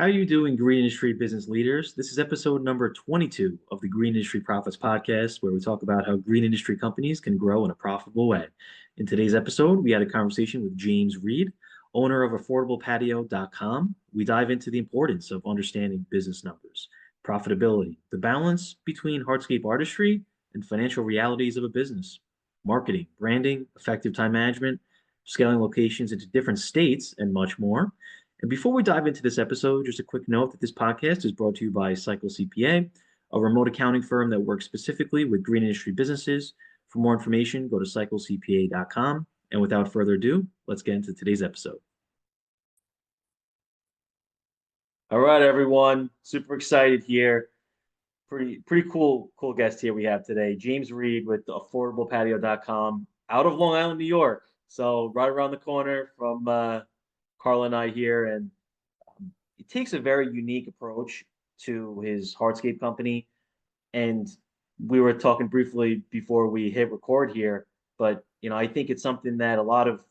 How are you doing, green industry business leaders? This is episode number 22 of the Green Industry Profits Podcast, where we talk about how green industry companies can grow in a profitable way. In today's episode, we had a conversation with James Reed, owner of affordablepatio.com. We dive into the importance of understanding business numbers, profitability, the balance between hardscape artistry and financial realities of a business, marketing, branding, effective time management, scaling locations into different states, and much more. And before we dive into this episode, just a quick note that this podcast is brought to you by Cycle CPA, a remote accounting firm that works specifically with green industry businesses. For more information, go to cyclecpa.com. And without further ado, let's get into today's episode. All right, everyone. Super excited here. Pretty cool guest here we have today. James Reed with affordablepatio.com out of Long Island, New York. So right around the corner from Carl and I here, and he takes a very unique approach to his hardscape company. And we were talking briefly before we hit record here, but I think it's something that a lot of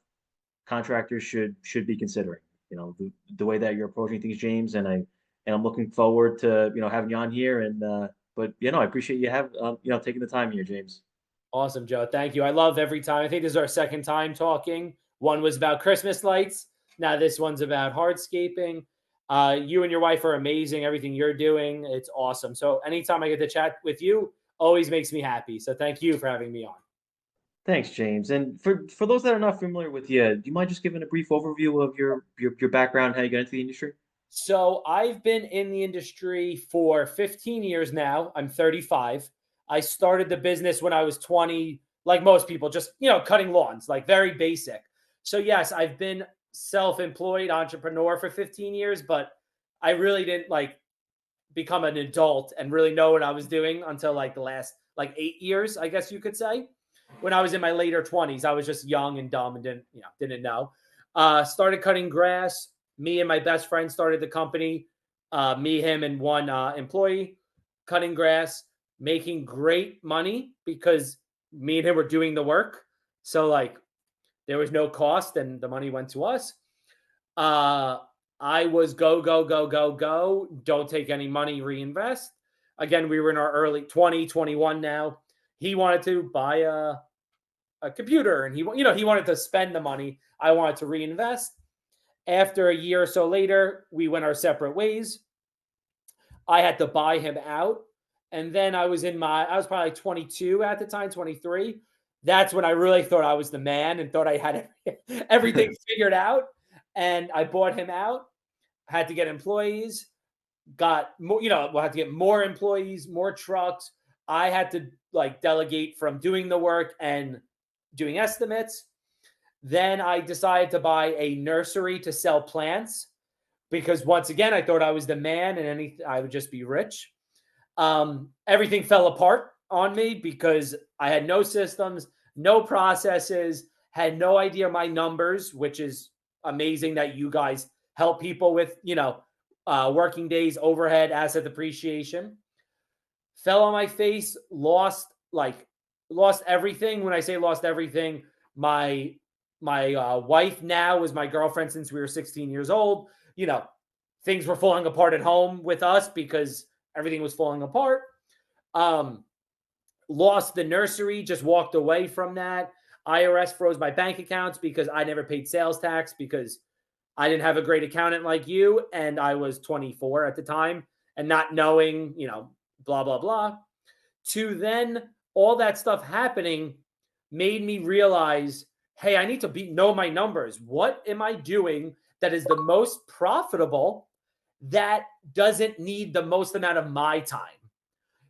contractors should be considering. The way that you're approaching things, James, and I'm looking forward to having you on here. And but I appreciate you taking the time here, James. Awesome, Joe. Thank you. I love every time. I think this is our second time talking. One was about Christmas lights. Now this one's about hardscaping. You and your wife are amazing. Everything you're doing, it's awesome. So anytime I get to chat with you, always makes me happy. So thank you for having me on. Thanks, James. And for those that are not familiar with you, do you mind just giving a brief overview of your background, how you got into the industry? So I've been in the industry for 15 years now. I'm 35. I started the business when I was 20, like most people, just, cutting lawns, like very basic. So yes, I've been self-employed entrepreneur for 15 years, but I really didn't become an adult and really know what I was doing until the last 8 years, I guess you could say. When I was in my later 20s, I was just young and dumb and didn't know. Started cutting grass. Me and my best friend started the company. Me, him, and one employee cutting grass, making great money because me and him were doing the work. So there was no cost and the money went to us. I was go, go, go, go, go. Don't take any money, reinvest. Again, we were in our early 21 now. He wanted to buy a computer and he wanted to spend the money. I wanted to reinvest. After a year or so later, we went our separate ways. I had to buy him out. And then I was probably 22 at the time, 23. That's when I really thought I was the man and thought I had everything figured out. And I bought him out, had to get employees, had to get more employees, more trucks. I had to delegate from doing the work and doing estimates. Then I decided to buy a nursery to sell plants because once again, I thought I was the man and I would just be rich. Everything fell apart on me because I had no systems, no processes, had no idea my numbers, which is amazing that you guys help people with, working days, overhead, asset depreciation. Fell on my face, lost everything. When I say lost everything, my wife now is my girlfriend since we were 16 years old. Things were falling apart at home with us because everything was falling apart. Lost the nursery, just walked away from that. IRS froze my bank accounts because I never paid sales tax because I didn't have a great accountant like you. And I was 24 at the time and not knowing, blah, blah, blah. To then all that stuff happening made me realize, hey, I need to know my numbers. What am I doing that is the most profitable that doesn't need the most amount of my time?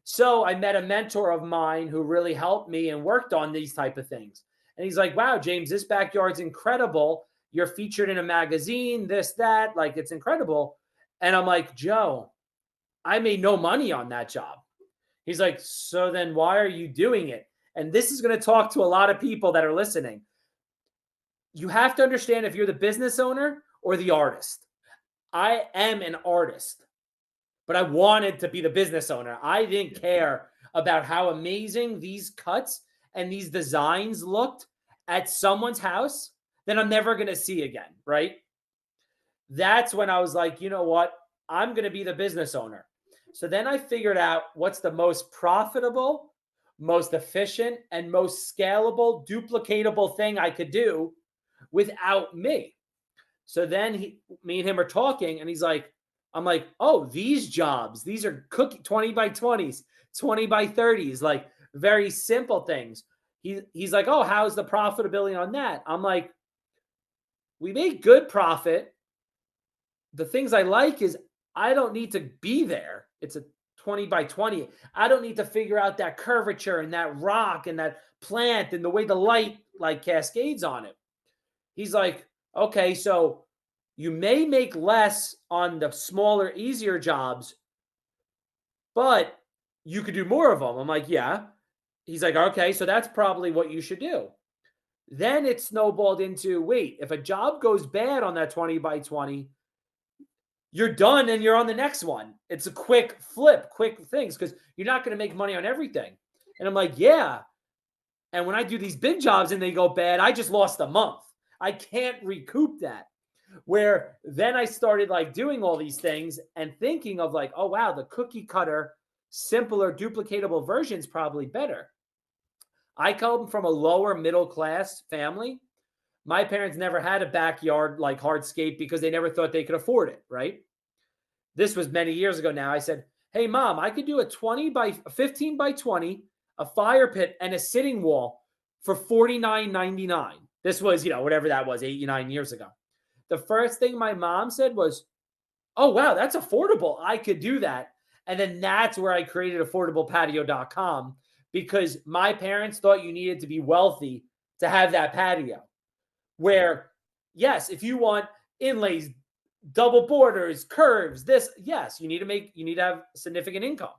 So I met a mentor of mine who really helped me and worked on these type of things. And he's like, wow, James, this backyard's incredible. You're featured in a magazine, this, that, it's incredible. And I'm like, Joe, I made no money on that job. He's like, so then why are you doing it? And this is going to talk to a lot of people that are listening. You have to understand if you're the business owner or the artist. I am an artist, but I wanted to be the business owner. I didn't care about how amazing these cuts and these designs looked at someone's house that I'm never going to see again, right? That's when I was like, you know what? I'm going to be the business owner. So then I figured out what's the most profitable, most efficient, and most scalable, duplicatable thing I could do without me. So then me and him are talking, and I'm like, oh, these jobs, these are 20 by 20s, 20 by 30s, like very simple things. He's like, oh, how's the profitability on that? I'm like, we make good profit. The things I like is I don't need to be there. It's a 20 by 20. I don't need to figure out that curvature and that rock and that plant and the way the light like cascades on it. He's like, okay, so you may make less on the smaller, easier jobs, but you could do more of them. I'm like, yeah. He's like, okay, so that's probably what you should do. Then it snowballed into, wait, if a job goes bad on that 20 by 20, you're done and you're on the next one. It's a quick flip, quick things, because you're not going to make money on everything. And I'm like, yeah. And when I do these big jobs and they go bad, I just lost a month. I can't recoup that. Where then I started like doing all these things and thinking of like, oh, wow, the cookie cutter, simpler, duplicatable version is probably better. I come from a lower middle class family. My parents never had a backyard like hardscape because they never thought they could afford it, right? This was many years ago now. I said, hey, mom, I could do a 15 by 20, a fire pit, and a sitting wall for $49.99. This was, whatever that was, 89 years ago. The first thing my mom said was, oh, wow, that's affordable. I could do that. And then that's where I created affordablepatio.com, because my parents thought you needed to be wealthy to have that patio. Where, yes, if you want inlays, double borders, curves, yes, you need to have significant income.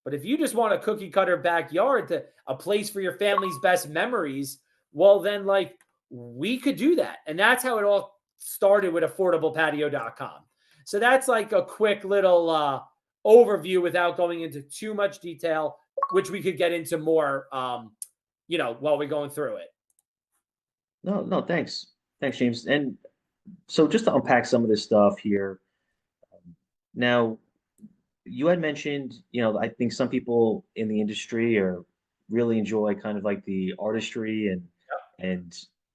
But if you just want a cookie cutter backyard, a place for your family's best memories, well, then like we could do that. And that's how it all started with affordablepatio.com. So that's like a quick little overview without going into too much detail, which we could get into more, while we're going through it. No, thanks. Thanks, James. And so just to unpack some of this stuff here, now you had mentioned, I think some people in the industry are really enjoy kind of like the artistry and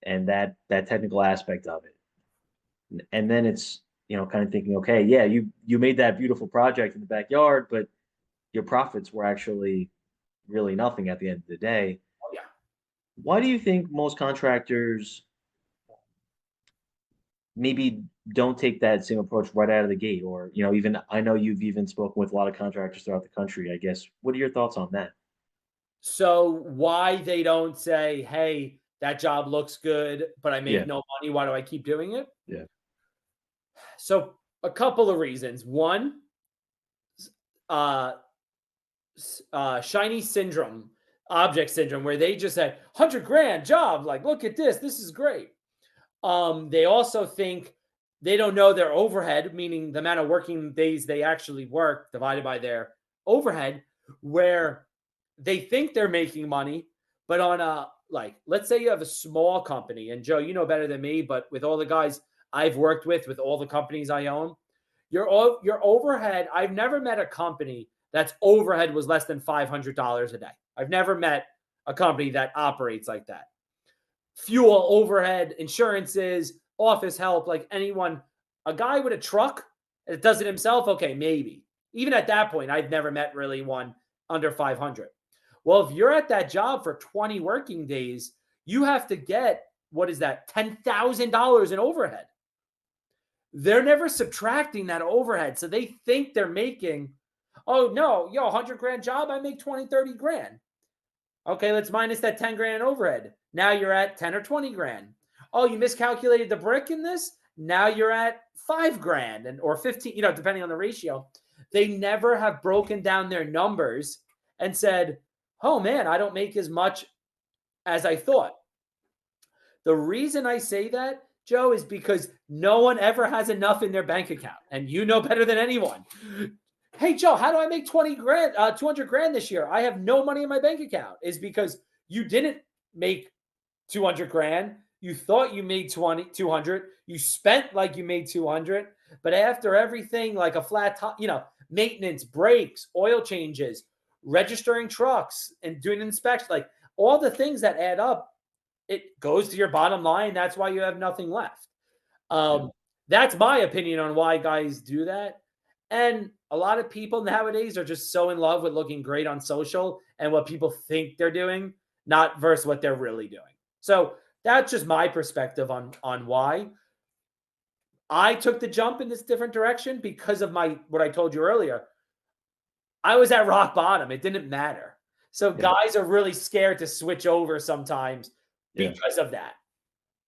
and that technical aspect of it. And then it's, kind of thinking, okay, yeah, you made that beautiful project in the backyard, but your profits were actually really nothing at the end of the day. Oh, yeah. Why do you think most contractors maybe don't take that same approach right out of the gate? Or, even I know you've even spoken with a lot of contractors throughout the country, I guess. What are your thoughts on that? So why they don't say, hey, that job looks good, but I make Yeah, no money. Why do I keep doing it? yeah. So a couple of reasons. One, uh, shiny syndrome, object syndrome, where they just say 100 grand job. Like, look at this. This is great. They also think they don't know their overhead, meaning the amount of working days they actually work divided by their overhead, where they think they're making money, but on let's say you have a small company, and Joe, you know better than me, but with all the guys I've worked with all the companies I own, your overhead, I've never met a company that's overhead was less than $500 a day. I've never met a company that operates like that. Fuel, overhead, insurances, office help, like anyone, a guy with a truck that does it himself, okay, maybe. Even at that point, I've never met really one under 500. Well, if you're at that job for 20 working days, you have to get, what is that, $10,000 in overhead. They're never subtracting that overhead. So they think they're making, oh no, 100 grand job, I make 20, 30 grand. Okay, let's minus that 10 grand overhead. Now you're at 10 or 20 grand. Oh, you miscalculated the brick in this? Now you're at 5 grand or 15, depending on the ratio. They never have broken down their numbers and said, oh man, I don't make as much as I thought. The reason I say that, Joe, is because no one ever has enough in their bank account. And you know better than anyone. Hey, Joe, how do I make 20 grand, 200 grand this year? I have no money in my bank account. Is because you didn't make 200 grand. You thought you made 200. You spent like you made 200. But after everything, like a flat top, maintenance, brakes, oil changes, registering trucks, and doing inspection, like all the things that add up, it goes to your bottom line. That's why you have nothing left. Yeah. That's my opinion on why guys do that. And a lot of people nowadays are just so in love with looking great on social and what people think they're doing, not versus what they're really doing. So that's just my perspective on why I took the jump in this different direction because of my what I told you earlier. I was at rock bottom. It didn't matter. So Yeah. guys are really scared to switch over sometimes Yeah. because of that.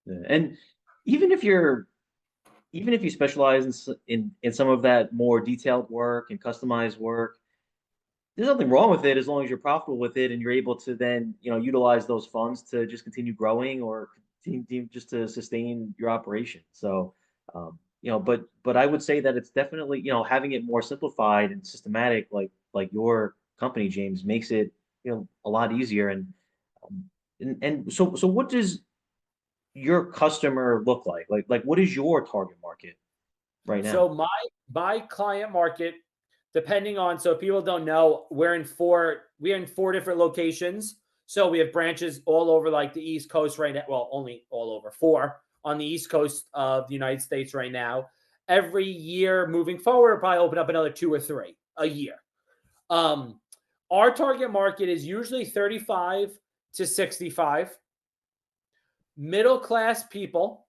Yeah. And even if you're even if you specialize in some of that more detailed work and customized work, there's nothing wrong with it as long as you're profitable with it and you're able to then, utilize those funds to just continue growing or continue just to sustain your operation. So, but I would say that it's definitely, having it more simplified and systematic, like your company, James, makes it, a lot easier. Um, and so what does your customer look like? Like what is your target market right now? So my client market, depending on so people don't know, we're in four different locations. So we have branches all over like the East Coast right now. Well, only all over four on the East Coast of the United States right now. Every year moving forward, we'll probably open up another two or three a year. Um, our target market is usually 35 to 65, middle class people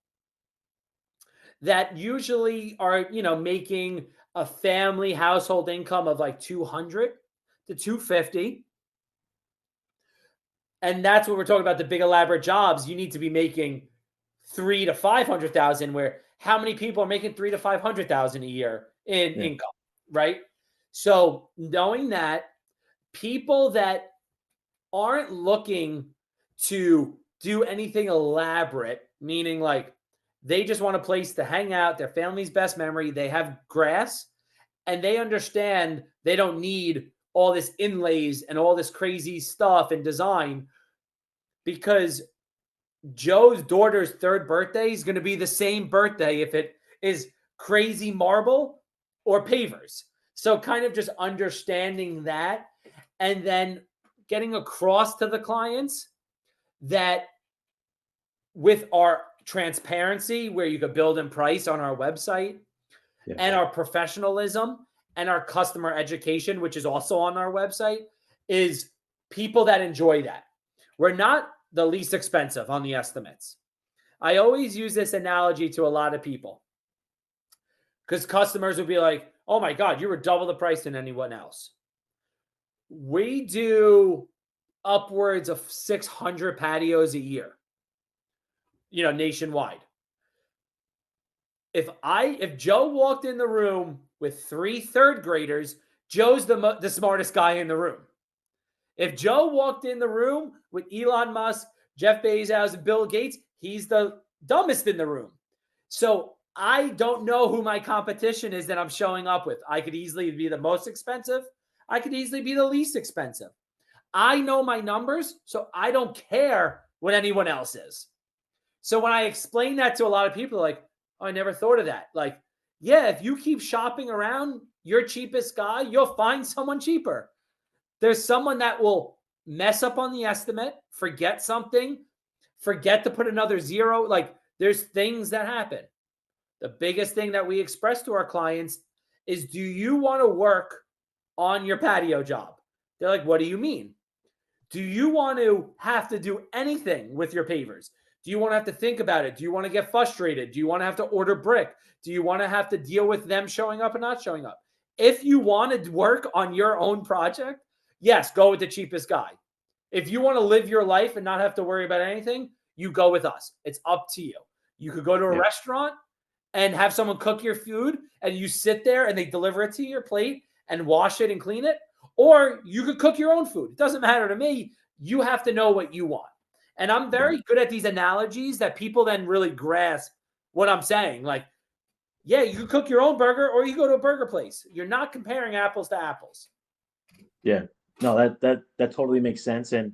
that usually are, making a family household income of like 200 to 250. And that's what we're talking about, the big elaborate jobs. You need to be making 3 to 500,000, where how many people are making 3 to 500,000 a year in Yeah. income, right? So knowing that people that aren't looking to do anything elaborate, meaning like they just want a place to hang out, their family's best memory, they have grass, and they understand they don't need all this inlays and all this crazy stuff and design, because Joe's daughter's third birthday is going to be the same birthday if it is crazy marble or pavers. So, kind of just understanding that and then getting across to the clients that with our transparency, where you could build and price on our website, Yeah. and our professionalism and our customer education, which is also on our website, is people that enjoy that. We're not the least expensive on the estimates. I always use this analogy to a lot of people because customers would be like, oh my God, you were double the price than anyone else. We do upwards of 600 patios a year, nationwide. If Joe walked in the room with three third graders, Joe's the smartest guy in the room. If Joe walked in the room with Elon Musk, Jeff Bezos, and Bill Gates, he's the dumbest in the room. So I don't know who my competition is that I'm showing up with. I could easily be the most expensive. I could easily be the least expensive. I know my numbers, so I don't care what anyone else is. So when I explain that to a lot of people, like, oh, I never thought of that. Like, yeah, if you keep shopping around your cheapest guy, you'll find someone cheaper. There's someone that will mess up on the estimate, forget something, forget to put another zero. Like, there's things that happen. The biggest thing that we express to our clients is, do you want to work on your patio job? They're like, what do you mean? Do you want to have to do anything with your pavers? Do you want to have to think about it? Do you want to get frustrated? Do you want to have to order brick? Do you want to have to deal with them showing up and not showing up? If you want to work on your own project, yes, go with the cheapest guy. If you want to live your life and not have to worry about anything, you go with us. It's up to you. You could go to a Yeah. restaurant and have someone cook your food and you sit there and they deliver it to your plate and wash it and clean it. Or you could cook your own food. It doesn't matter to me. You have to know what you want. And I'm Yeah. very good at these analogies that people then really grasp what I'm saying. Like, yeah, you cook your own burger or you go to a burger place. You're not comparing apples to apples. Yeah. No, that totally makes sense. And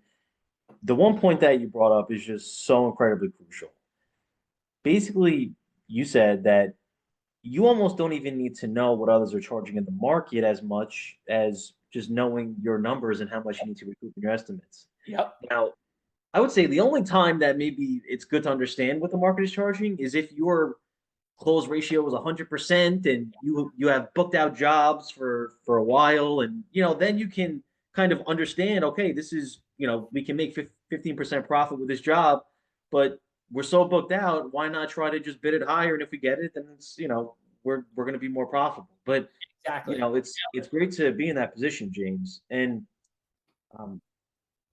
the one point that you brought up is just so incredibly crucial. basically you said that you almost don't even need to know what others are charging in the market as much as just knowing your numbers and how much you need to recoup in your estimates. Yep. Now, I would say the only time that maybe it's good to understand what the market is charging is if your close ratio is 100% and you have booked out jobs for a while, and then you can kind of understand, okay, this is, we can make 15% profit with this job, but we're so booked out, why not try to just bid it higher, and if we get it, then it's, we're going to be more profitable. But Exactly. it's great to be in that position, James. And um,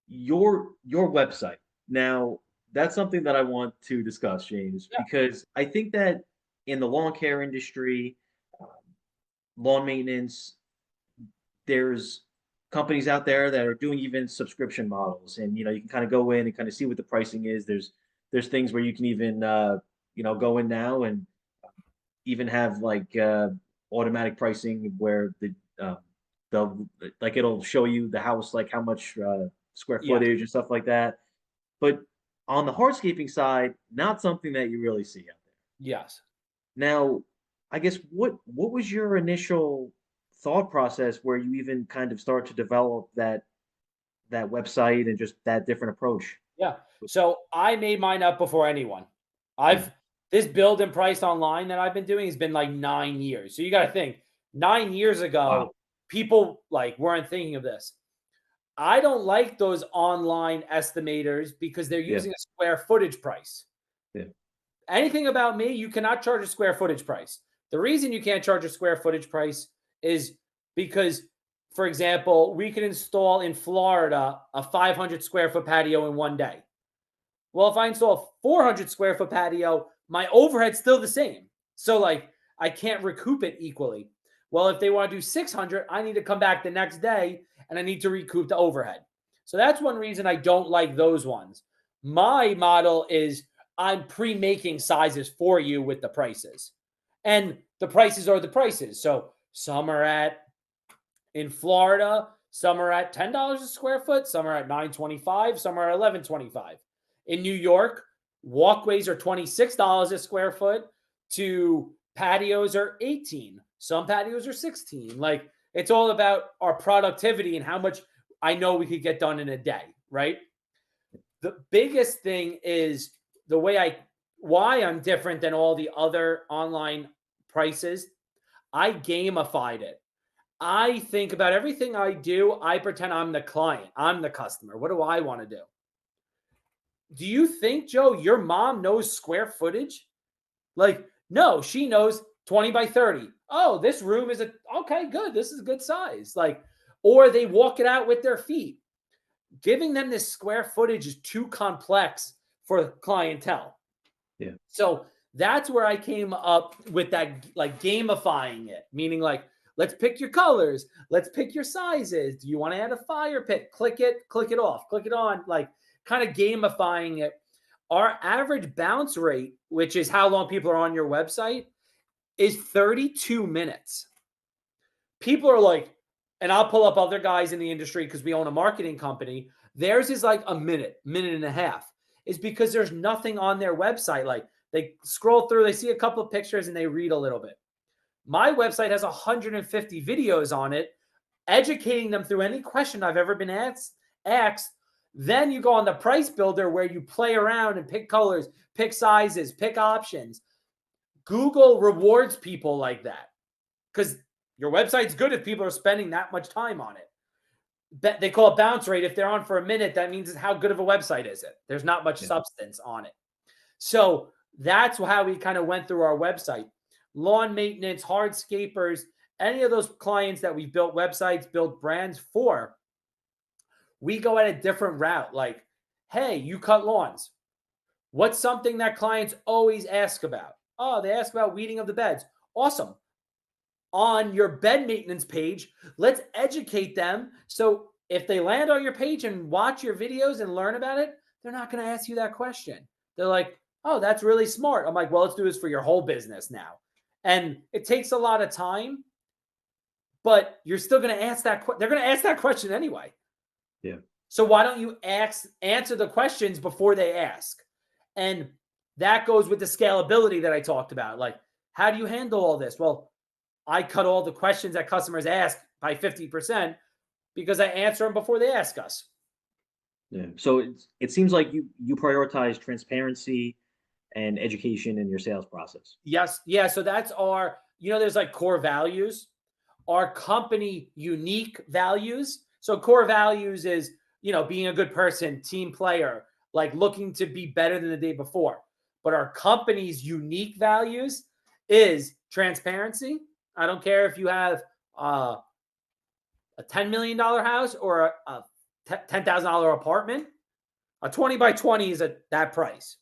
your website. Now, that's something that I want to discuss, James, Yeah. because I think that in the lawn care industry, um, lawn maintenance, there's companies out there that are doing even subscription models, and you can kind of go in and kind of see what the pricing is. There's things where you can even go in now and even have like automatic pricing where they'll like it'll show you the house, like how much square Yes. footage and stuff like that. But on the hardscaping side, not something that you really see out there. Yes. Now, I guess what was your initial thought process where you even kind of start to develop that website and just that different approach? Yeah. So I made mine up before anyone. Yeah. I've this build and price online that I've been doing has been like 9 years. So you got to think 9 years Wow. ago, people like weren't thinking of this. I don't like those online estimators because they're Yeah. using a square footage price. Yeah. Anything about me, you cannot charge a square footage price. The reason you can't charge a square footage price is because, for example, we can install in Florida a 500 square foot patio in one day. Well, if I install a 400 square foot patio, my overhead's still the same. So, like, I can't recoup it equally. Well, if they want to do 600, I need to come back the next day and I need to recoup the overhead. So, that's one reason I don't like those ones. My model is I'm pre making sizes for you with the prices. And the prices are the prices. So, some are at in Florida, some are at $10 a square foot, some are at 9.25, some are at 11.25. In New York, walkways are $26 a square foot to patios are 18. Some patios are 16. Like it's all about our productivity and how much I know we could get done in a day, right? The biggest thing is the way I why I'm different than all the other online prices. I gamified it. I think about everything I do. I pretend I'm the client. I'm the customer. What do I want to do? Do you think, Joe, your mom knows square footage? Like, no, she knows 20 by 30. Oh, this room is okay, good. This is a good size. Like, or they walk it out with their feet. Giving them this square footage is too complex for clientele. Yeah. So that's where I came up with that, like gamifying it, meaning like, let's pick your colors, let's pick your sizes. Do you want to add a fire pit? Click it off, click it on, like kind of gamifying it. Our average bounce rate, which is how long people are on your website, is 32 minutes. People are like, and I'll pull up other guys in the industry because we own a marketing company. Theirs is like a minute, minute and a half. Is because there's nothing on their website. Like they scroll through, they see a couple of pictures and they read a little bit. My website has 150 videos on it, educating them through any question I've ever been asked. Then you go on the price builder where you play around and pick colors, pick sizes, pick options. Google rewards people like that because your website's good if people are spending that much time on it. They call it bounce rate. If they're on for a minute, that means how good of a website is it? There's not much Yeah. substance on it. So that's how we kind of went through our website. Lawn maintenance, hardscapers, any of those clients that we built websites, built brands for, we go at a different route. Like, hey, you cut lawns. What's something that clients always ask about? Oh, they ask about weeding of the beds. Awesome. On your bed maintenance page, let's educate them. So if they land on your page and watch your videos and learn about it, they're not going to ask you that question. They're like, oh, that's really smart. I'm like, well, let's do this for your whole business now. And it takes a lot of time, but you're still going to ask that. They're going to ask that question anyway. Yeah. So why don't you answer the questions before they ask? And that goes with the scalability that I talked about. Like, how do you handle all this? Well, I cut all the questions that customers ask by 50% because I answer them before they ask us. Yeah. So it seems like you prioritize transparency and education in your sales process. Yes. Yeah. So that's our, there's like core values, our company unique values. So core values is, being a good person, team player, like looking to be better than the day before. But our company's unique values is transparency. I don't care if you have a $10 million house or a $10,000 apartment. A 20 by 20 is at that price.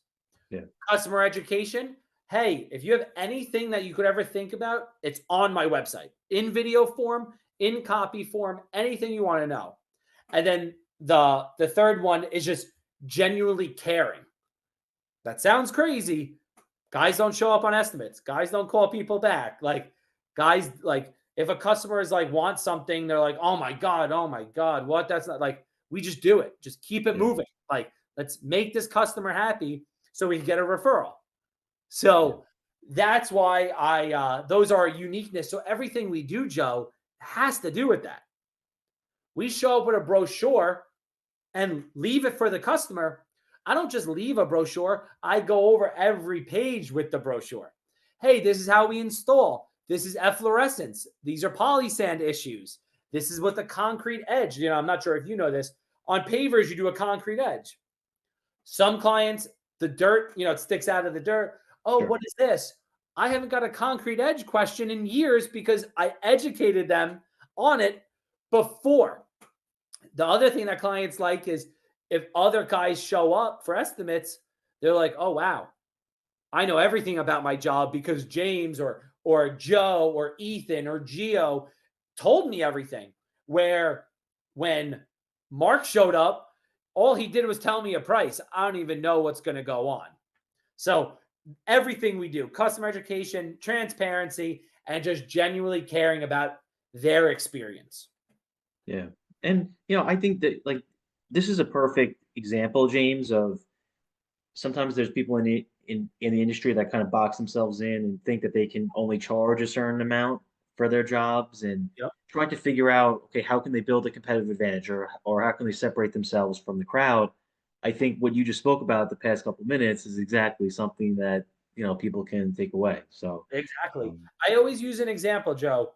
Yeah. Customer education. Hey, if you have anything that you could ever think about, it's on my website in video form, in copy form, anything you want to know. And then the third one is just genuinely caring. That sounds crazy. Guys don't show up on estimates. Guys don't call people back. Like, guys, like, if a customer is like wants something, they're like, oh my God, what? That's not like, we just do it. Just keep it Yeah. moving. Like, let's make this customer happy so we can get a referral. Yeah. So that's why those are uniqueness. So everything we do, Joe, has to do with that. We show up with a brochure and leave it for the customer. I don't just leave a brochure. I go over every page with the brochure. Hey, this is how we install. This is efflorescence. These are polysand issues. This is what the concrete edge. I'm not sure if you know this. On pavers, you do a concrete edge. Some clients, the dirt, it sticks out of the dirt. Oh, Sure. what is this? I haven't got a concrete edge question in years because I educated them on it before. The other thing that clients like is if other guys show up for estimates, they're like, oh, wow, I know everything about my job because James or Joe or Ethan or Gio told me everything. Where when Mark showed up, all he did was tell me a price. I don't even know what's going to go on. So everything we do, customer education, transparency, and just genuinely caring about their experience. Yeah. And I think that like this is a perfect example, James, of sometimes there's people in the industry that kind of box themselves in and think that they can only charge a certain amount for their jobs and Yep. trying to figure out, okay, how can they build a competitive advantage or how can they separate themselves from the crowd? I think what you just spoke about the past couple minutes is exactly something that people can take away. So Exactly. um, I always use an example, Joe.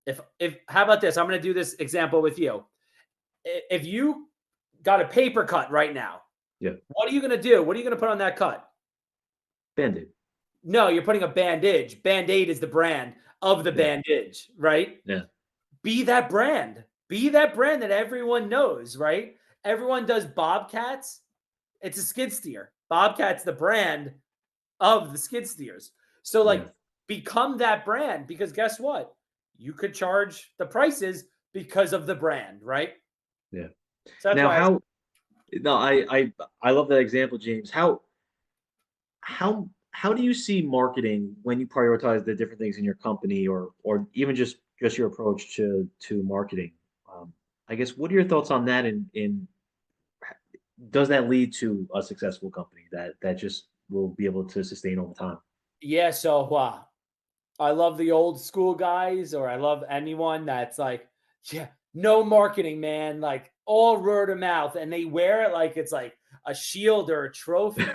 If how about this? I'm going to do this example with you. If you got a paper cut right now, yeah, what are you going to do? What are you going to put on that cut? Band-Aid. No, you're putting a bandage. Band-Aid is the brand of the Yeah, bandage, right? yeah, Be that brand. Be that brand that everyone knows, right? Everyone does Bobcats. It's a skid steer. Bobcat's the brand of the skid steers. So, yeah, like, become that brand because guess what? You could charge the prices because of the brand, right? yeah. So that's Now, why how? No, I love that example, James. How do you see marketing when you prioritize the different things in your company or even just your approach to marketing? Um, I guess what are your thoughts on that? In does that lead to a successful company that just will be able to sustain over time? yeah. So I love the old school guys, or I love anyone that's like, yeah, no marketing, man, like all word of mouth, and they wear it like it's like a shield or a trophy.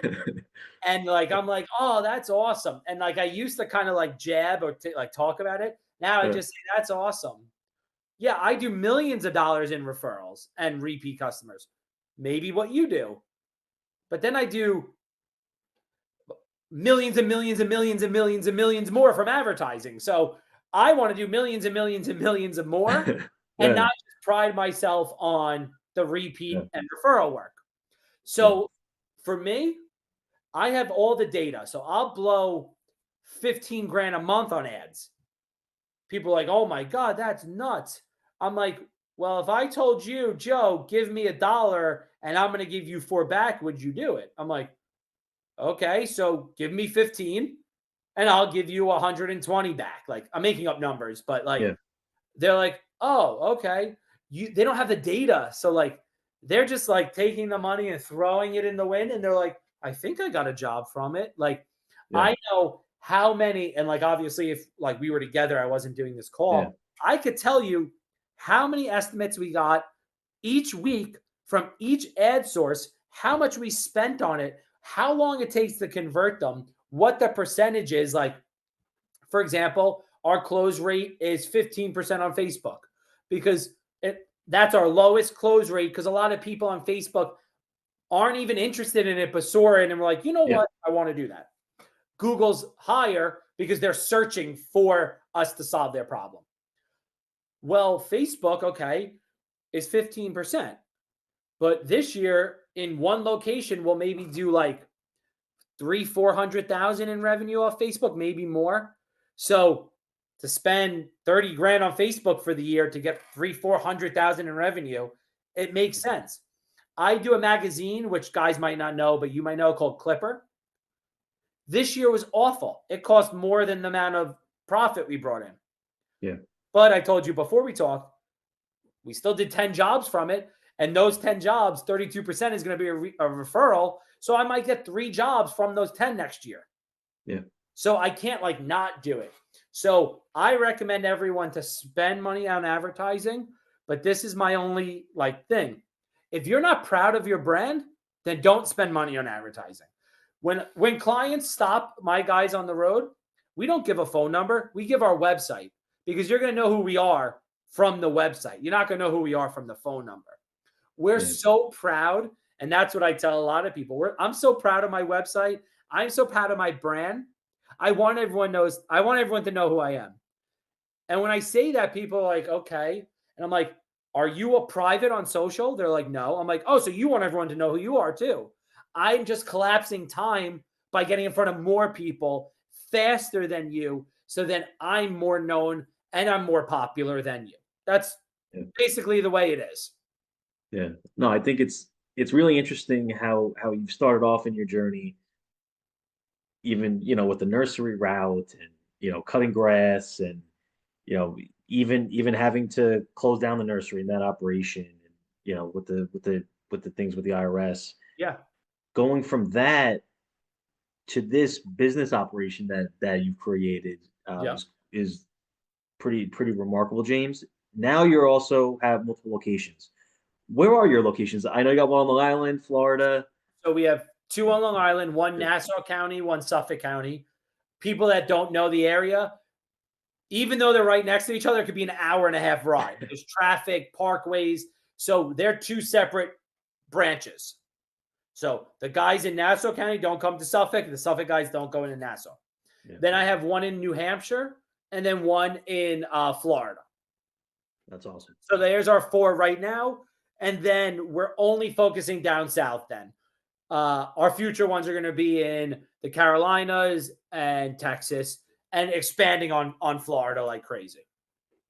And like I'm like, oh, that's awesome. And like I used to kind of like jab or like talk about it. Now I Yeah, just say that's awesome. Yeah, I do millions of dollars in referrals and repeat customers. Maybe what you do. But then I do millions and millions and millions and millions and millions more from advertising. So I want to do millions and millions and millions of more and yeah, not just pride myself on the yeah, repeat and referral work. yeah, So for me, I have all the data. So I'll blow 15 grand a month on ads. People are like, oh my God, that's nuts. I'm like, well, if I told you, Joe, give me $1 and I'm going to give you 4 back, would you do it? I'm like, okay, so give me 15 and I'll give you 120 back. Like I'm making up numbers, but like yeah, they're like, oh, okay. They don't have the data. So like they're just like taking the money and throwing it in the wind. And they're like, I think I got a job from it. Like, Yeah. I know how many, and like, obviously, if like we were together, I wasn't doing this Yeah. call. I could tell you how many estimates we got each week from each ad source, how much we spent on it, how long it takes to convert them, what the percentage is. Like, for example, our close rate is 15% on Facebook because that's our lowest close rate because a lot of people on Facebook aren't even interested in it, but saw it and were like, you know Yeah. what? I want to do that. Google's higher because they're searching for us to solve their problem. Well, Facebook, okay, is 15%. But this year, in one location, we'll maybe do like 400,000 in revenue off Facebook, maybe more. So to spend 30 grand on Facebook for the year to get 400,000 in revenue, it makes sense. I do a magazine, which guys might not know, but you might know, called Clipper. This year was awful. It cost more than the amount of profit we brought in. Yeah. But I told you before we talked, we still did 10 jobs from it. And those 10 jobs, 32% is going to be a referral. So I might get 3 jobs from those 10 next year. Yeah. So I can't like not do it. So I recommend everyone to spend money on advertising, but this is my only like thing. If you're not proud of your brand, then don't spend money on advertising. When clients stop my guys on the road, we don't give a phone number. We give our website because you're going to know who we are from the website. You're not going to know who we are from the phone number. We're Yeah. so proud. And that's what I tell a lot of people. I'm so proud of my website. I'm so proud of my brand. I want everyone to know who I am. And when I say that, people are like, okay. And I'm like, are you a private on social? They're like, no. I'm like, oh, so you want everyone to know who you are too. I'm just collapsing time by getting in front of more people faster than you. So then I'm more known and I'm more popular than you. That's Yeah. basically the way it is. Yeah. No, I think it's really interesting how you've started off in your journey, even, with the nursery route and, cutting grass and, even having to close down the nursery and that operation and, with the things with the IRS. Yeah. Going from that to this business operation that you've created, Yeah. is pretty remarkable, James. Now you're also have multiple locations. Where are your locations? I know you got one on Long Island, Florida. So we have 2 on Long Island, one Yeah. Nassau County, one Suffolk County. People that don't know the area, even though they're right next to each other, it could be an hour and a half ride. There's traffic, parkways. So they're 2 separate branches. So the guys in Nassau County don't come to Suffolk. The Suffolk guys don't go into Nassau. Yeah, Then I have one in New Hampshire and then one in Florida. that's awesome. So there's our 4 right now. And then we're only focusing down south then. Our future ones are going to be in the Carolinas and Texas and expanding on Florida like crazy.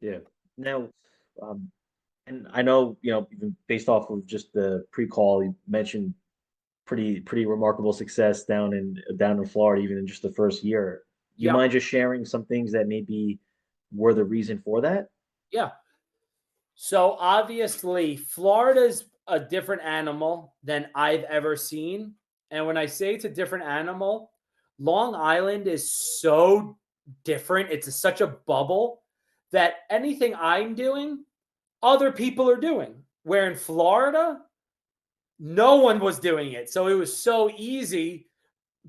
Yeah. Now, um, and I know, even based off of just the pre-call, you mentioned pretty remarkable success down in Florida, even in just the first year. You Yeah. mind just sharing some things that maybe were the reason for that? Yeah. So obviously, Florida's a different animal than I've ever seen. And when I say it's a different animal, Long Island is so different. It's such a bubble that anything I'm doing, other people are doing. Where in Florida, no one was doing it. So it was so easy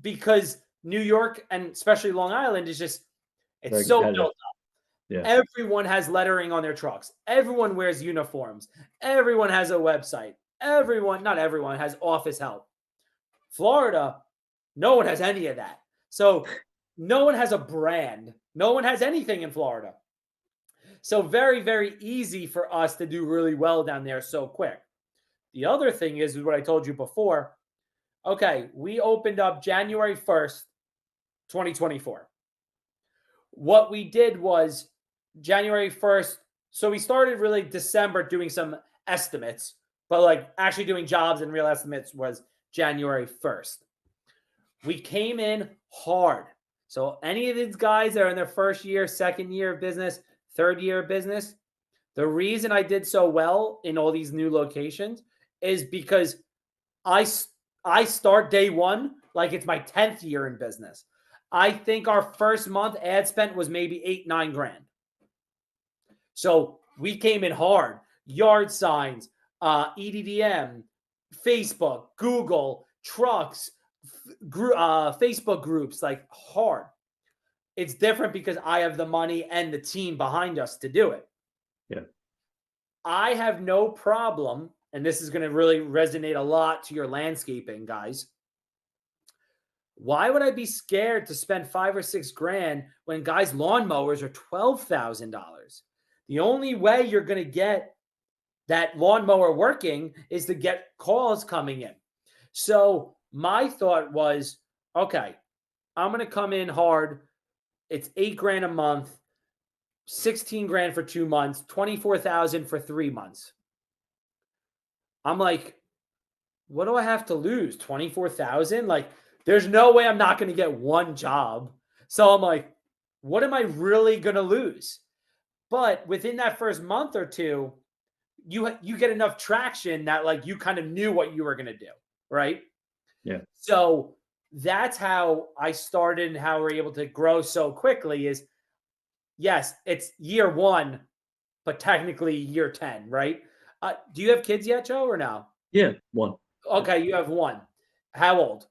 because New York and especially Long Island is just, it's Very so competitive. built. Yeah. Everyone has lettering on their trucks. Everyone wears uniforms. Everyone has a website. Not everyone has office help. Florida, no one has any of that. So no one has a brand. No one has anything in Florida. So very, very easy for us to do really well down there so quick. The other thing is what I told you before. Okay, we opened up January 1st, 2024. What we did was January 1st. So we started really December doing some estimates, but like actually doing jobs and real estimates was January 1st. We came in hard. So any of these guys that are in their first year, second year of business, third year of business, the reason I did so well in all these new locations is because I I start day one like it's my 10th year in business. I think our first month ad spent was maybe 8-9 grand. So we came in hard. Yard signs, EDDM, Facebook, Google, trucks, Facebook groups, like hard. It's different because I have the money and the team behind us to do it. Yeah. I have no problem, and this is going to really resonate a lot to your landscaping guys. Why would I be scared to spend 5 or 6 grand when guys' lawnmowers are $12,000? The only way you're going to get that lawnmower working is to get calls coming in. So my thought was, okay, I'm going to come in hard. It's 8 grand a month, 16 grand for 2 months, 24,000 for 3 months. I'm like, what do I have to lose? 24,000? Like, there's no way I'm not going to get one job. So I'm like, what am I really going to lose? But within that first month or two, you get enough traction that like you kind of knew what you were going to do, right? Yeah. So that's how I started and how we're able to grow so quickly is, yes, it's year one, but technically year 10, right? Do you have kids yet, Joe, or no? Yeah. One. Okay, you have one. How old?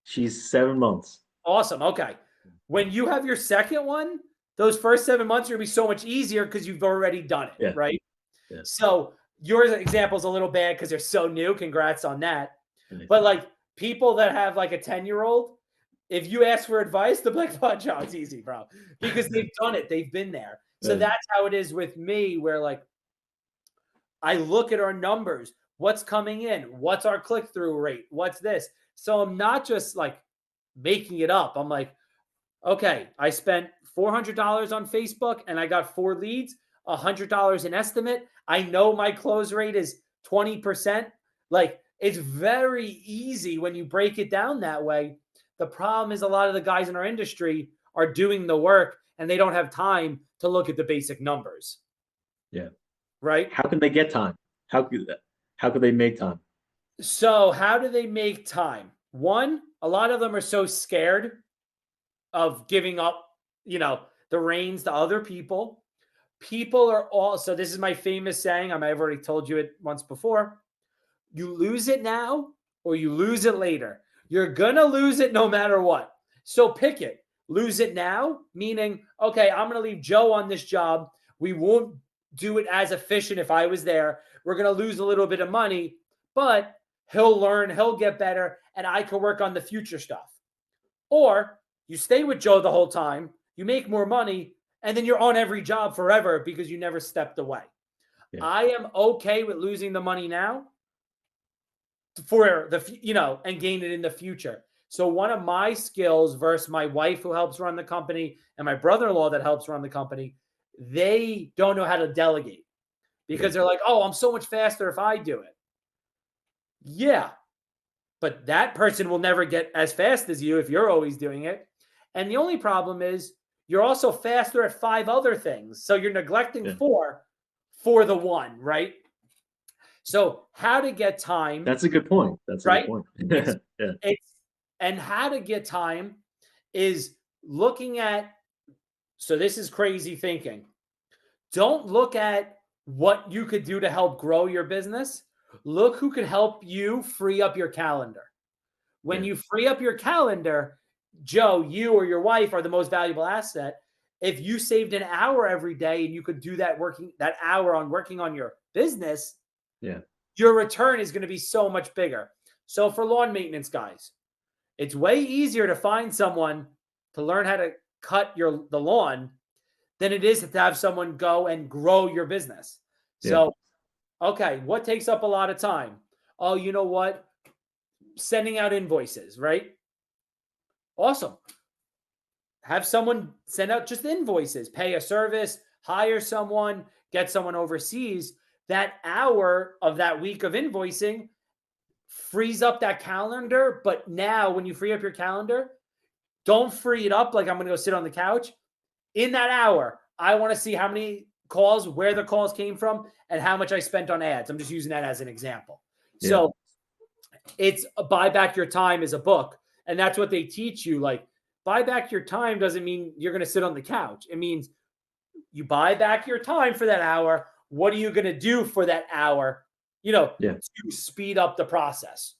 She's 7 months. Awesome. Okay. When you have your second one, those first 7 months are going to be so much easier because you've already done it, Yeah. right? Yeah. So your example is a little bad because they're so new. Congrats on that. Nice. But like people that have like a 10-year-old, if you ask for advice, they'll be like, oh, Joe, it's easy, bro. Because they've done it. They've been there. So Yeah. that's how it is with me, where like I look at our numbers, what's coming in, what's our click-through rate, what's this. So I'm not just like making it up. I'm like, okay, I spent $400 on Facebook and I got 4 leads, $100 in estimate. I know my close rate is 20%. Like, it's very easy when you break it down that way. The problem is a lot of the guys in our industry are doing the work and they don't have time to look at the basic numbers. Yeah. Right? How can they get time? How could they make time? So, how do they make time? One, a lot of them are so scared of giving up, the reins to other people. People are all, so this is my famous saying. I've already told you it once before. You lose it now or you lose it later. You're going to lose it no matter what. So pick it. Lose it now, meaning, okay, I'm going to leave Joe on this job. We won't do it as efficient if I was there. We're going to lose a little bit of money, but he'll learn, he'll get better, and I can work on the future stuff. Or you stay with Joe the whole time, you make more money, and then you're on every job forever because you never stepped away. Yeah. I am okay with losing the money now for the, and gain it in the future. So one of my skills versus my wife who helps run the company and my brother-in-law that helps run the company, they don't know how to delegate because they're like, oh, I'm so much faster if I do it. Yeah. But that person will never get as fast as you if you're always doing it. And the only problem is you're also faster at 5 other things. So you're neglecting 4 for the 1, right? So how to get time. That's a good point. That's right? A good point. And how to get time is looking at, so this is crazy thinking. Don't look at what you could do to help grow your business. Look who could help you free up your calendar. When you free up your calendar, Joe, you or your wife are the most valuable asset. If you saved an hour every day and you could do that hour on working on your business, your return is going to be so much bigger. So for lawn maintenance guys, it's way easier to find someone to learn how to cut the lawn than it is to have someone go and grow your business. So, okay, what takes up a lot of time? Oh, you know what? Sending out invoices, right? Awesome. Have someone send out just invoices, pay a service, hire someone, get someone overseas. That hour of that week of invoicing frees up that calendar. But now when you free up your calendar, don't free it up like I'm going to go sit on the couch. In that hour, I want to see how many calls, where the calls came from, and how much I spent on ads. I'm just using that as an example. So It's a Buy Back Your Time is a book. And that's what they teach you. Like, buy back your time doesn't mean you're going to sit on the couch. It means you buy back your time for that hour. What are you going to do for that hour, Yeah. to speed up the process?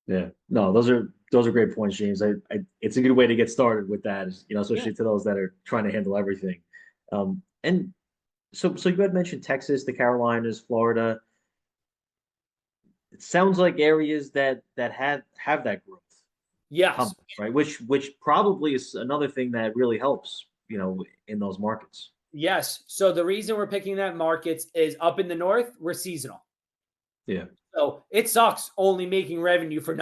Yeah. No, those are great points, James. It's a good way to get started with that, Yeah. especially to those that are trying to handle everything. And so you had mentioned Texas, the Carolinas, Florida. It sounds like areas that have that growth Yes. coming, right? Which probably is another thing that really helps, in those markets. Yes. So the reason we're picking that markets is up in the north, we're seasonal. Yeah. So it sucks only making revenue for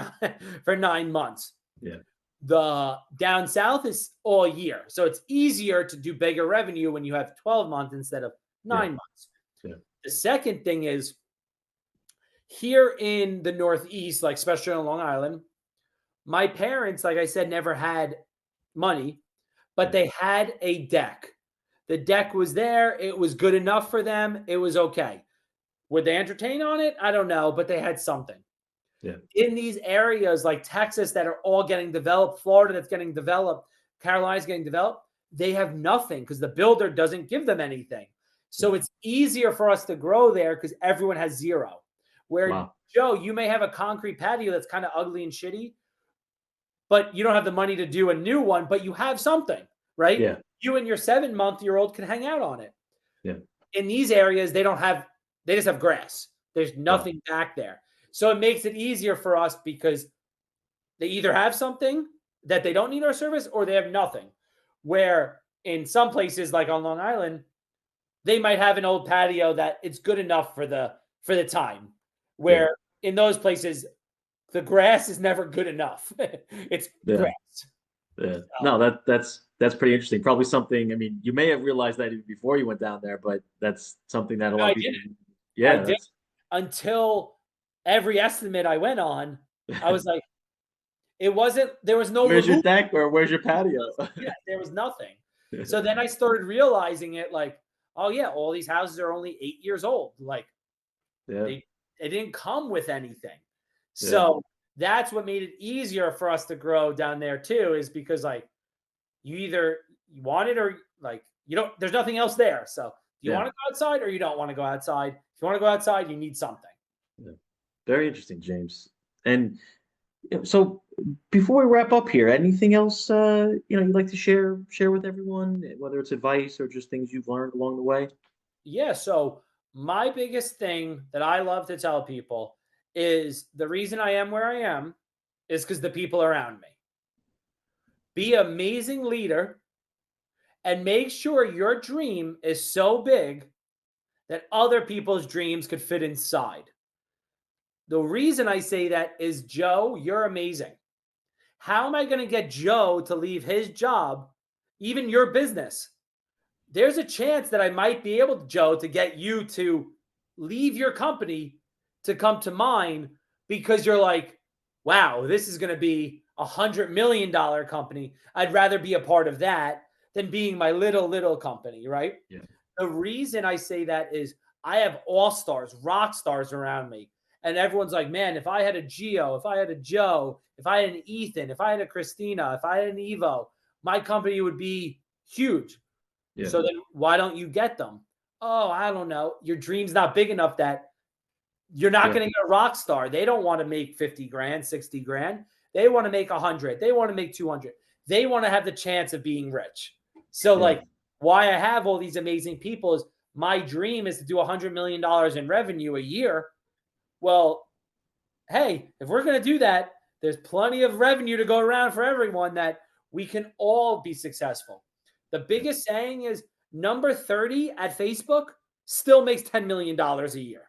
for 9 months. Yeah. The down south is all year. So it's easier to do bigger revenue when you have 12 months instead of Yeah. 9 months. Yeah. The second thing is here in the Northeast, like especially on Long Island, my parents, like I said, never had money, but Yeah. they had a deck. The deck was there. It was good enough for them. It was okay. Would they entertain on it? I don't know, but they had something. Yeah. In these areas like Texas that are all getting developed, Florida that's getting developed, Carolina's getting developed, they have nothing because the builder doesn't give them anything. So Yeah. it's easier for us to grow there because everyone has zero. Where, Wow. Joe, you may have a concrete patio that's kind of ugly and shitty, but you don't have the money to do a new one, but you have something, right? Yeah. You and your 7-month-old can hang out on it. Yeah. In these areas, they just have grass. There's Wow. nothing back there. So it makes it easier for us because they either have something that they don't need our service or they have nothing. Where in some places, like on Long Island, they might have an old patio that it's good enough for the time. Yeah. Where in those places, the grass is never good enough. It's Yeah. grass. Yeah. So, No, that's pretty interesting. Probably something, I mean, you may have realized that even before you went down there, but that's something that a no, lot I of didn't. people, I yeah, did that's until every estimate I went on, I was like, it wasn't. There was no where's your lagoon. deck or where's your patio? Yeah, there was nothing. So then I started realizing it like, oh yeah, all these houses are only 8 years old. Like Yeah. they they didn't come with anything. Yeah. So that's what made it easier for us to grow down there too, is because like you either you want it or like you don't, there's nothing else there. So do you Yeah. want to go outside or you don't want to go outside? If you want to go outside, you need something. Yeah. Very interesting, James. And so before we wrap up here, anything else you'd like to share with everyone, whether it's advice or just things you've learned along the way? Yeah. So my biggest thing that I love to tell people is the reason I am where I am is because the people around me. Be an amazing leader and make sure your dream is so big that other people's dreams could fit inside. The reason I say that is, Joe, you're amazing. How am I going to get Joe to leave his job, even your business? There's a chance that I might be able, Joe, to get you to leave your company to come to mine because you're like, wow, this is going to be $100 million company. I'd rather be a part of that than being my little company, right? Yeah. The reason I say that is I have all stars, rock stars around me. And everyone's like, man, if I had a Geo, if I had a Joe, if I had an Ethan, if I had a Christina, if I had an Evo, my company would be huge. Yeah. So then why don't you get them? Oh, I don't know. Your dream's not big enough that you're not Yeah. going to get a rock star. They don't want to make 50 grand, 60 grand. They want to make 100. They want to make 200. They want to have the chance of being rich. So Yeah. like why I have all these amazing people is my dream is to do $100 million in revenue a year. Well, hey, if we're going to do that, there's plenty of revenue to go around for everyone that we can all be successful. The biggest saying is number 30 at Facebook still makes $10 million a year.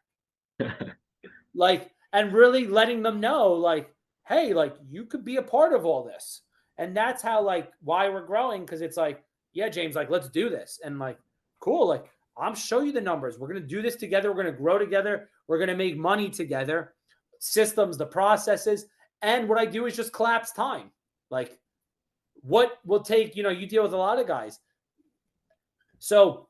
Like, and really letting them know, like, hey, like, you could be a part of all this. And that's how, like, why we're growing. Cause it's like, yeah, James, like, let's do this. And like, cool. Like, I'm show you the numbers. We're going to do this together. We're going to grow together. We're going to make money together. Systems, the processes. And what I do is just collapse time. Like, what will take, you deal with a lot of guys. So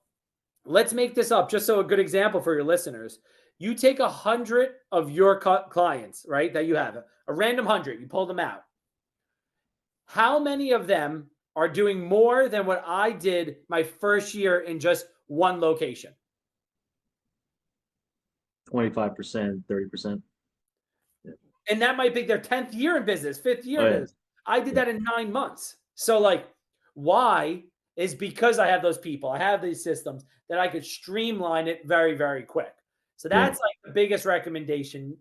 let's make this up just so a good example for your listeners. You take 100 of your clients, right, that you have, a random 100, you pull them out. How many of them are doing more than what I did my first year in just one location? 25%, 30%. And that might be their 10th year in business, 5th year Oh in yeah. business. I did Yeah. that in 9 months. So like, why is because I have those people, I have these systems that I could streamline it very, very quick. So Yeah. that's like the biggest recommendation.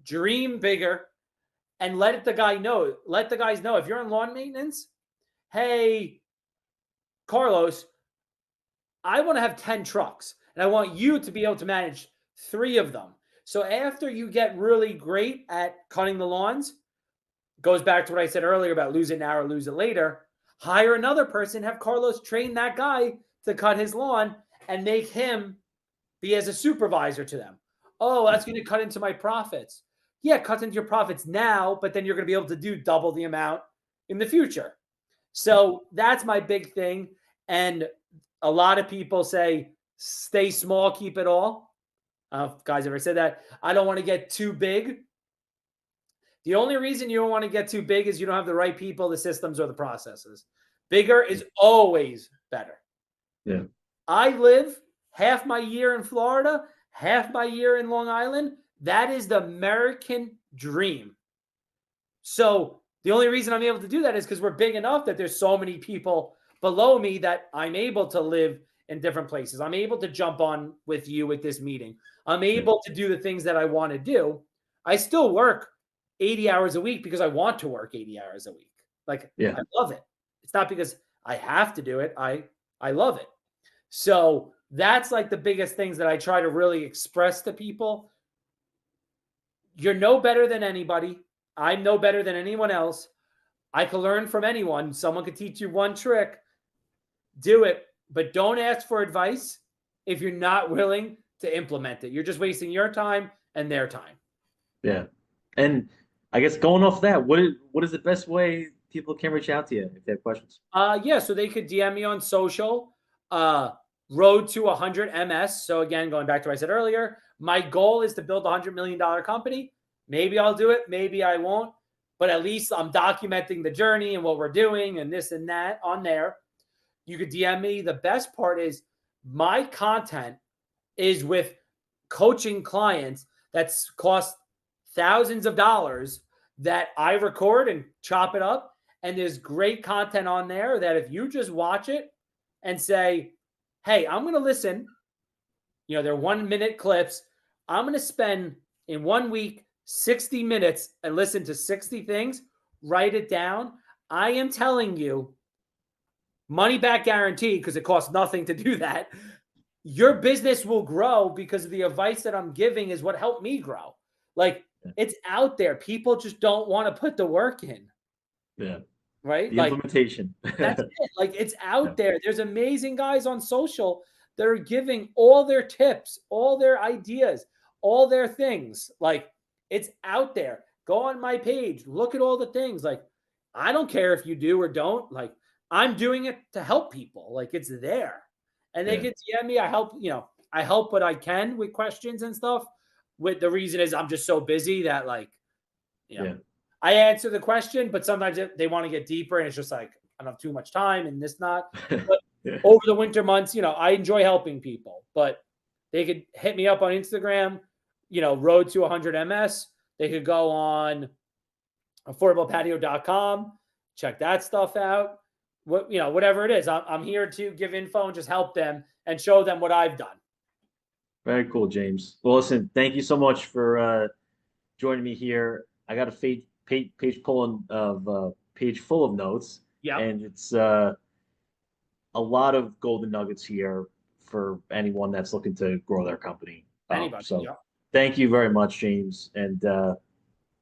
Dream bigger and let the guy know. Let the guys know if you're in lawn maintenance, hey, Carlos, I want to have 10 trucks and I want you to be able to manage 3 of them. So after you get really great at cutting the lawns, goes back to what I said earlier about lose it now or lose it later. Hire another person, have Carlos train that guy to cut his lawn and make him be as a supervisor to them. Oh, that's going to cut into my profits. Yeah, cut into your profits now, but then you're going to be able to do double the amount in the future. So that's my big thing. And a lot of people say, stay small, keep it all. If guys ever said that. I don't want to get too big. The only reason you don't want to get too big is you don't have the right people, the systems, or the processes. Bigger is always better. Yeah. I live half my year in Florida, half my year in Long Island. That is the American dream. So the only reason I'm able to do that is because we're big enough that there's so many people below me that I'm able to live in different places. I'm able to jump on with you with this meeting. I'm able to do the things that I want to do. I still work 80 hours a week because I want to work 80 hours a week. Like, Yeah. I love it. It's not because I have to do it. I love it. So that's like the biggest things that I try to really express to people. You're no better than anybody. I'm no better than anyone else. I can learn from anyone. Someone could teach you one trick. Do it, but don't ask for advice if you're not willing to implement it. You're just wasting your time and their time. Yeah. And I guess going off that, what is the best way people can reach out to you if they have questions? Yeah, so they could DM me on social. Road to 100 MS. So again, going back to what I said earlier, my goal is to build a $100 million company. Maybe I'll do it, maybe I won't, but at least I'm documenting the journey and what we're doing and this and that on there. You could DM me. The best part is my content is with coaching clients that's cost thousands of dollars that I record and chop it up. And there's great content on there that if you just watch it and say, hey, I'm going to listen, they're 1 minute clips. I'm going to spend in 1 week 60 minutes and listen to 60 things, write it down. I am telling you, money back guarantee, because it costs nothing to do that. Your business will grow because the advice that I'm giving is what helped me grow. Like, it's out there. People just don't want to put the work in. Yeah. Right? The Like, implementation. that's it. Like, it's out there. There's amazing guys on social that are giving all their tips, all their ideas, all their things. Like, it's out there. Go on my page. Look at all the things. Like, I don't care if you do or don't. Like, I'm doing it to help people. Like, it's there. And they Yeah. can DM me. I help what I can with questions and stuff. With the reason is I'm just so busy that Yeah. I answer the question, but sometimes they want to get deeper and it's just like, I don't have too much time and this not. But Yeah. over the winter months, I enjoy helping people, but they could hit me up on Instagram, road to 100 MS. They could go on affordablepatio.com, check that stuff out. Whatever it is, I'm here to give info and just help them and show them what I've done. Very cool, James. Well, listen, thank you so much for joining me here. I got a page full of notes, Yeah. and it's a lot of golden nuggets here for anyone that's looking to grow their company. Anybody. So Yeah. thank you very much, James. And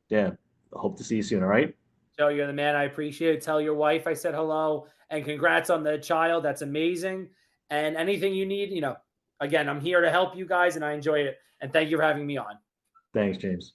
yeah, hope to see you soon. All right. Joe, you're the man. I appreciate it. Tell your wife I said hello and congrats on the child. That's amazing. And anything you need, again, I'm here to help you guys and I enjoy it. And thank you for having me on. Thanks, James.